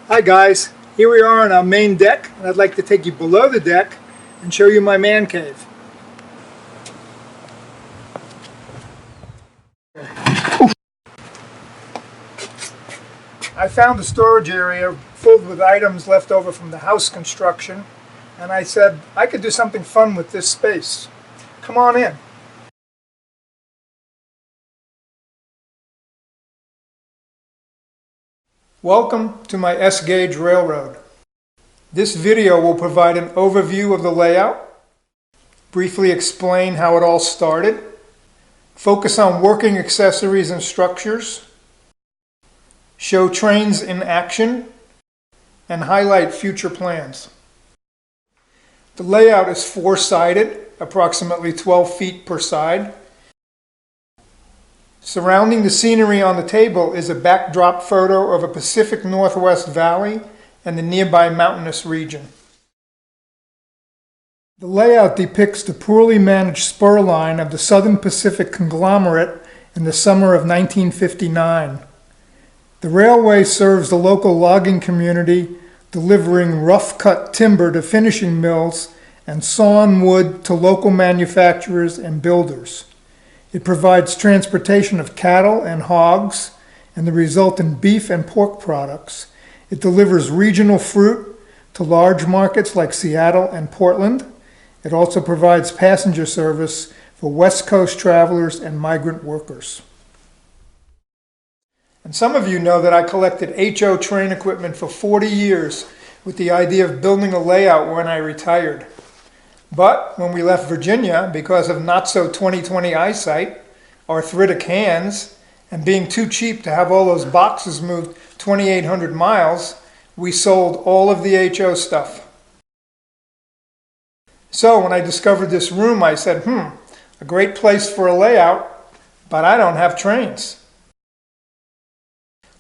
Hi guys, here we are on our main deck, and I'd like to take you below the deck and show you my man cave. I found a storage area filled with items left over from the house construction, and I said I could do something fun with this space. Come on in. Welcome to my S-gauge railroad. This video will provide an overview of the layout, briefly explain how it all started, focus on working accessories and structures, show trains in action, and highlight future plans. The layout is four-sided, approximately 12 feet per side. Surrounding the scenery on the table is a backdrop photo of a Pacific Northwest valley and the nearby mountainous region. The layout depicts the poorly managed spur line of the Southern Pacific conglomerate in the summer of 1959. The railway serves the local logging community, delivering rough-cut timber to finishing mills and sawn wood to local manufacturers and builders. It provides transportation of cattle and hogs and the resultant beef and pork products. It delivers regional fruit to large markets like Seattle and Portland. It also provides passenger service for West Coast travelers and migrant workers. And some of you know that I collected HO train equipment for 40 years with the idea of building a layout when I retired. But when we left Virginia, because of not so 20/20 eyesight, arthritic hands, and being too cheap to have all those boxes moved 2,800 miles, we sold all of the HO stuff. So when I discovered this room, I said, a great place for a layout, but I don't have trains.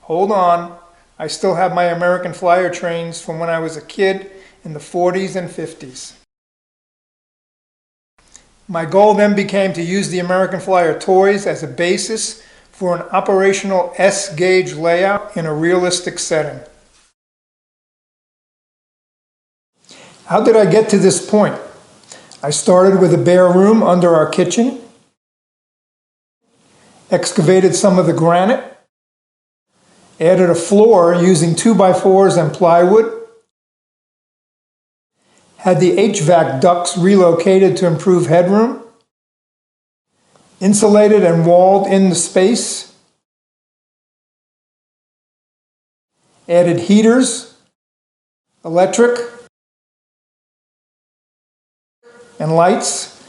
Hold on, I still have my American Flyer trains from when I was a kid in the 40s and 50s. My goal then became to use the American Flyer Toyz as a basis for an operational S-gauge layout in a realistic setting. How did I get to this point? I started with a bare room under our kitchen, excavated some of the granite, added a floor using 2x4s and plywood, had the HVAC ducts relocated to improve headroom, insulated and walled in the space, added heaters, electric, and lights,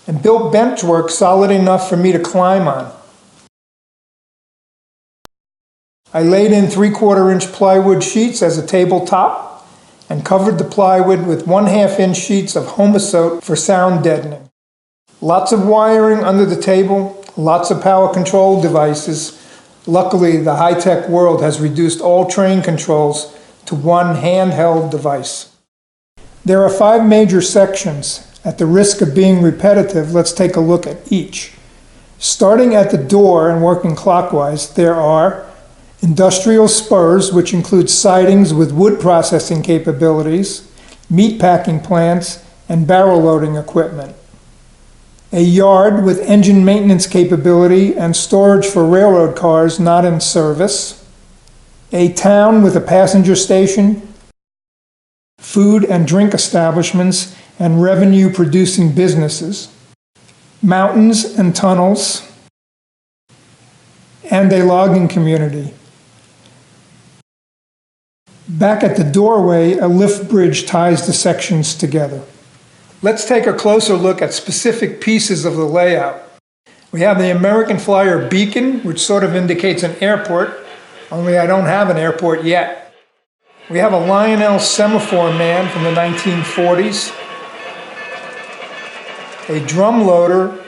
and built benchwork solid enough for me to climb on. I laid in 3/4-inch plywood sheets as a tabletop and covered the plywood with 1/2-inch sheets of Homasote for sound deadening. Lots of wiring under the table, lots of power control devices. Luckily, the high-tech world has reduced all train controls to one handheld device. There are 5 major sections. At the risk of being repetitive, let's take a look at each. Starting at the door and working clockwise, there are industrial spurs, which include sidings with wood processing capabilities, meat packing plants, and barrel loading equipment. A yard with engine maintenance capability and storage for railroad cars not in service. A town with a passenger station, food and drink establishments, and revenue-producing businesses. Mountains and tunnels, and a logging community. Back at the doorway, a lift bridge ties the sections together. Let's take a closer look at specific pieces of the layout. We have the American Flyer beacon, which sort of indicates an airport, only I don't have an airport yet. We have a Lionel Semaphore Man from the 1940s. A drum loader,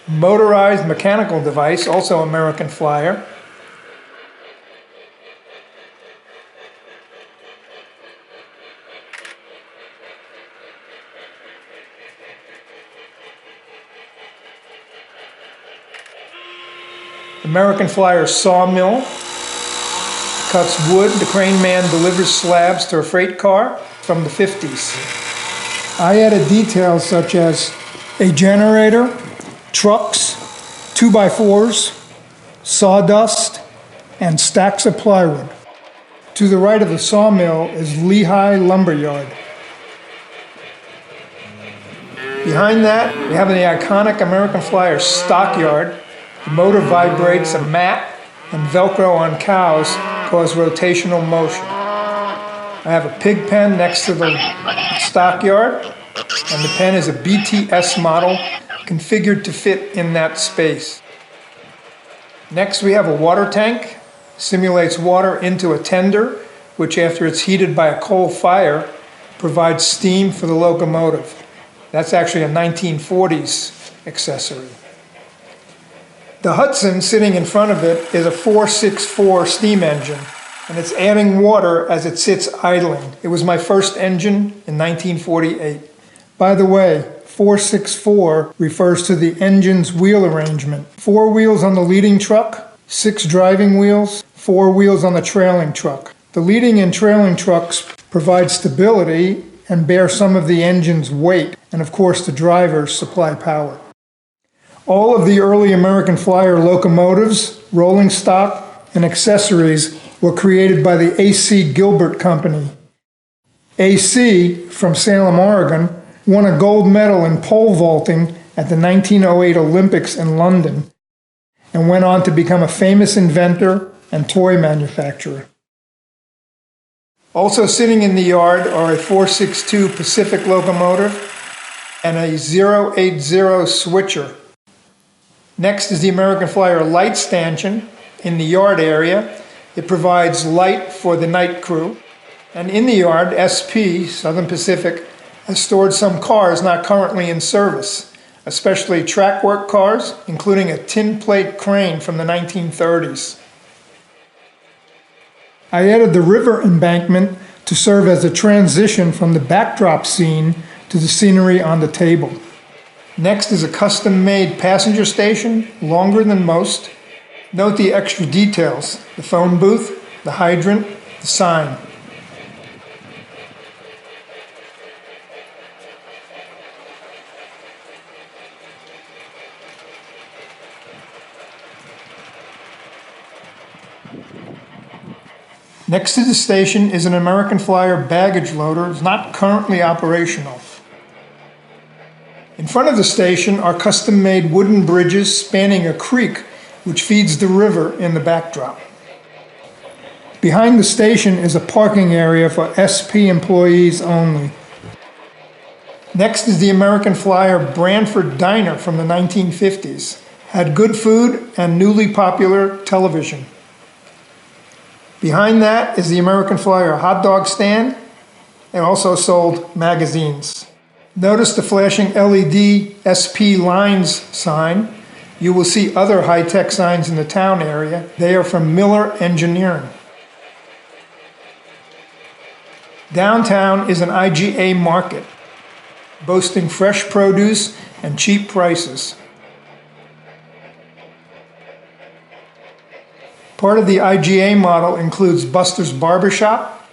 motorized mechanical device, also American Flyer. American Flyer sawmill, cuts wood. The crane man delivers slabs to a freight car from the 50s. I added details such as a generator, trucks, 2x4s, sawdust, and stacks of plywood. To the right of the sawmill is Lehigh Lumberyard. Behind that, we have the iconic American Flyer Stockyard. The motor vibrates a mat, and Velcro on cows cause rotational motion. I have a pig pen next to the stockyard, and the pen is a BTS model configured to fit in that space. Next, we have a water tank. Simulates water into a tender, which after it's heated by a coal fire, provides steam for the locomotive. That's actually a 1940s accessory. The Hudson sitting in front of it is a 464 steam engine, and it's adding water as it sits idling. It was my first engine in 1948. By the way, 464 refers to the engine's wheel arrangement. 4 wheels on the leading truck, 6 driving wheels, 4 wheels on the trailing truck. The leading and trailing trucks provide stability and bear some of the engine's weight, and of course the drivers supply power. All of the early American Flyer locomotives, rolling stock, and accessories were created by the A.C. Gilbert Company. A.C., from Salem, Oregon, won a gold medal in pole vaulting at the 1908 Olympics in London, and went on to become a famous inventor and toy manufacturer. Also sitting in the yard are a 462 Pacific locomotive and a 080 switcher. Next is the American Flyer Light Stanchion in the yard area. It provides light for the night crew. And in the yard, SP, Southern Pacific, has stored some cars not currently in service, especially track work cars, including a tin plate crane from the 1930s. I added the river embankment to serve as a transition from the backdrop scene to the scenery on the table. Next is a custom-made passenger station, longer than most. Note the extra details: the phone booth, the hydrant, the sign. Next to the station is an American Flyer baggage loader. It's not currently operational. In front of the station are custom-made wooden bridges spanning a creek which feeds the river in the backdrop. Behind the station is a parking area for SP employees only. Next is the American Flyer Branford Diner from the 1950s. Had good food and newly popular television. Behind that is the American Flyer hot dog stand, and also sold magazines. Notice the flashing LED SP Lines sign. You will see other high-tech signs in the town area. They are from Miller Engineering. Downtown is an IGA Market, boasting fresh produce and cheap prices. Part of the IGA model includes Buster's Barbershop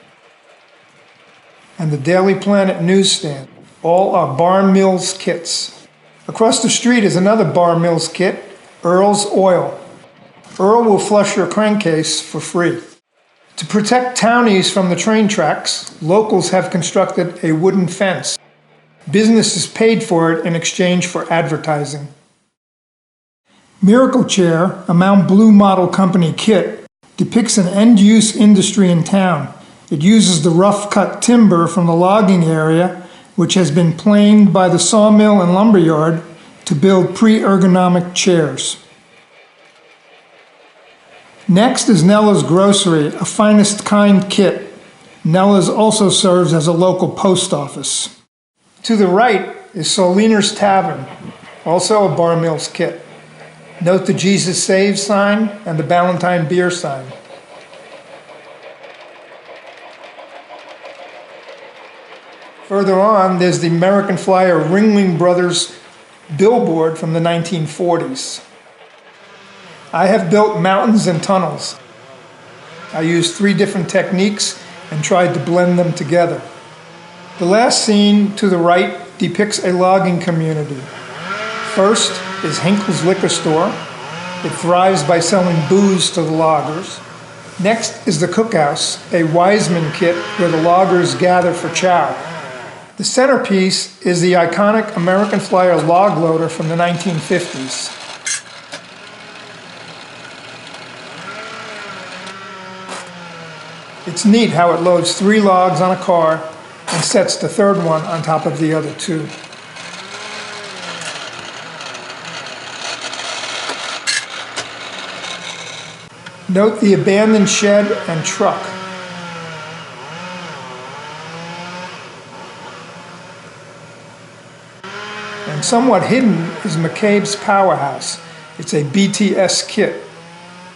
and the Daily Planet Newsstand. All are Bar Mills kits. Across the street is another Bar Mills kit, Earl's Oil. Earl will flush your crankcase for free. To protect townies from the train tracks, locals have constructed a wooden fence. Businesses paid for it in exchange for advertising. Miracle Chair, a Mount Blue Model Company kit, depicts an end-use industry in town. It uses the rough-cut timber from the logging area, which has been planed by the sawmill and lumberyard, to build pre-ergonomic chairs. Next is Nella's Grocery, a finest kind kit. Nella's also serves as a local post office. To the right is Soliner's Tavern, also a Bar Mills kit. Note the Jesus Saves sign and the Ballantine beer sign. Further on, there's the American Flyer Ringling Brothers billboard from the 1940s. I have built mountains and tunnels. I used 3 different techniques and tried to blend them together. The last scene to the right depicts a logging community. First is Hinkle's Liquor Store. It thrives by selling booze to the loggers. Next is the Cookhouse, a Wiseman kit where the loggers gather for chow. The centerpiece is the iconic American Flyer log loader from the 1950s. It's neat how it loads 3 logs on a car and sets the third one on top of the other 2. Note the abandoned shed and truck. And somewhat hidden is McCabe's powerhouse. It's a BTS kit.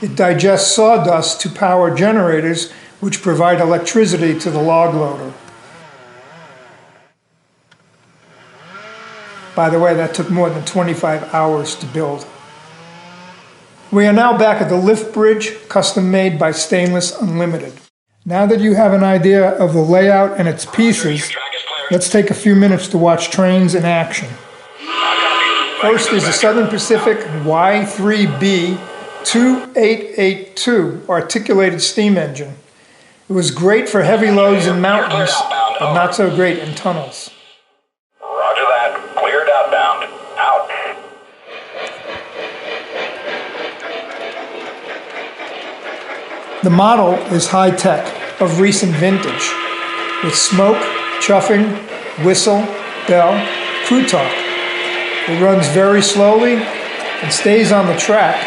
It digests sawdust to power generators which provide electricity to the log loader. By the way, that took more than 25 hours to build. We are now back at the lift bridge, custom made by Stainless Unlimited. Now that you have an idea of the layout and its pieces, let's take a few minutes to watch trains in action. First is the Southern Pacific Y3B 2882 articulated steam engine. It was great for heavy loads in mountains, but not so great in tunnels. Roger that. Cleared outbound. Out. The model is high-tech, of recent vintage, with smoke, chuffing, whistle, bell, crew talk. It runs very slowly and stays on the track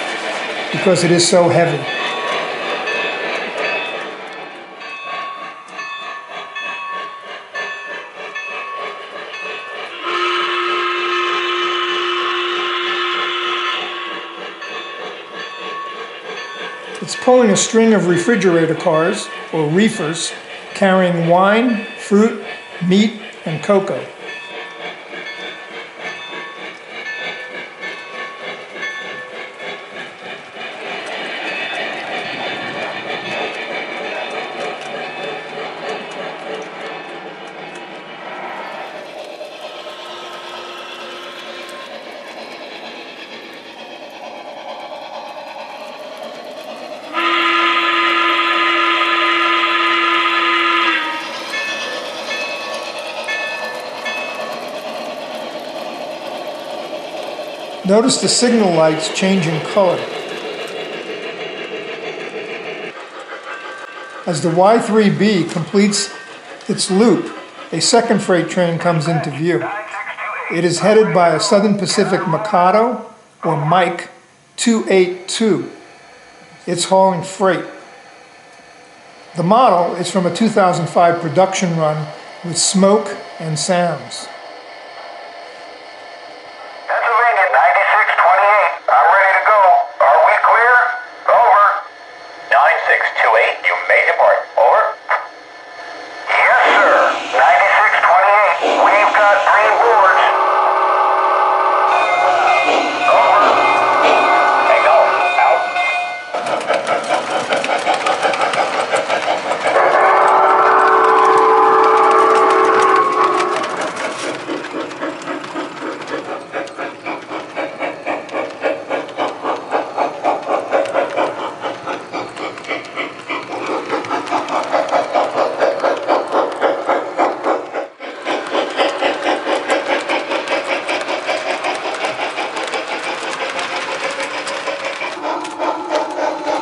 because it is so heavy. It's pulling a string of refrigerator cars, or reefers, carrying wine, fruit, meat, and cocoa. Notice the signal lights changing color. As the Y3B completes its loop, a second freight train comes into view. It is headed by a Southern Pacific Mikado, or Mike, 282. It's hauling freight. The model is from a 2005 production run with smoke and sounds.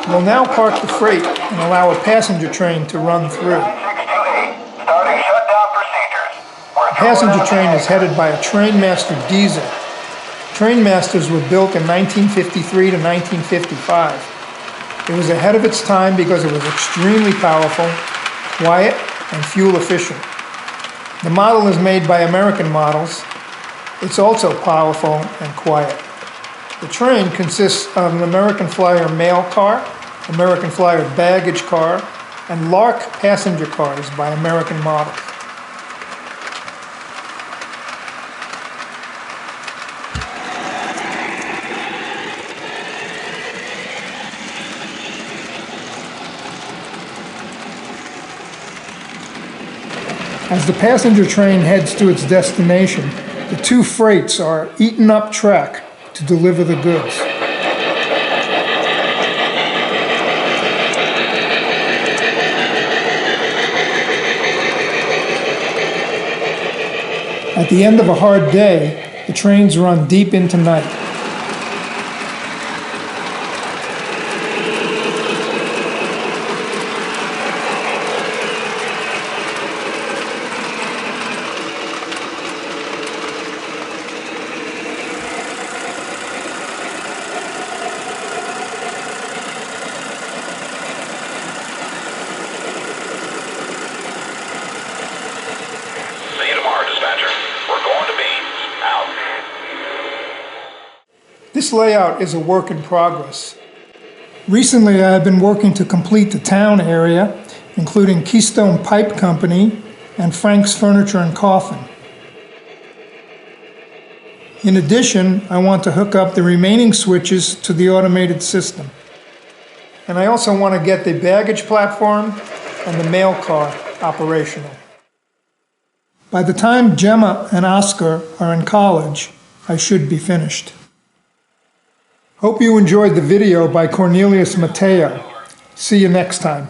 We'll now park the freight and allow a passenger train to run through. The passenger train is headed by a Trainmaster diesel. Trainmasters were built in 1953 to 1955. It was ahead of its time because it was extremely powerful, quiet, and fuel efficient. The model is made by American Models. It's also powerful and quiet. The train consists of an American Flyer mail car, American Flyer baggage car, and Lark passenger cars by American Models. As the passenger train heads to its destination, the two freights are eaten up track to deliver the goods. At the end of a hard day, the trains run deep into night. This layout is a work in progress. Recently, I have been working to complete the town area, including Keystone Pipe Company and Frank's Furniture and Coffin. In addition, I want to hook up the remaining switches to the automated system. And I also want to get the baggage platform and the mail car operational. By the time Gemma and Oscar are in college, I should be finished. Hope you enjoyed the video by Cornelius Mateo. See you next time.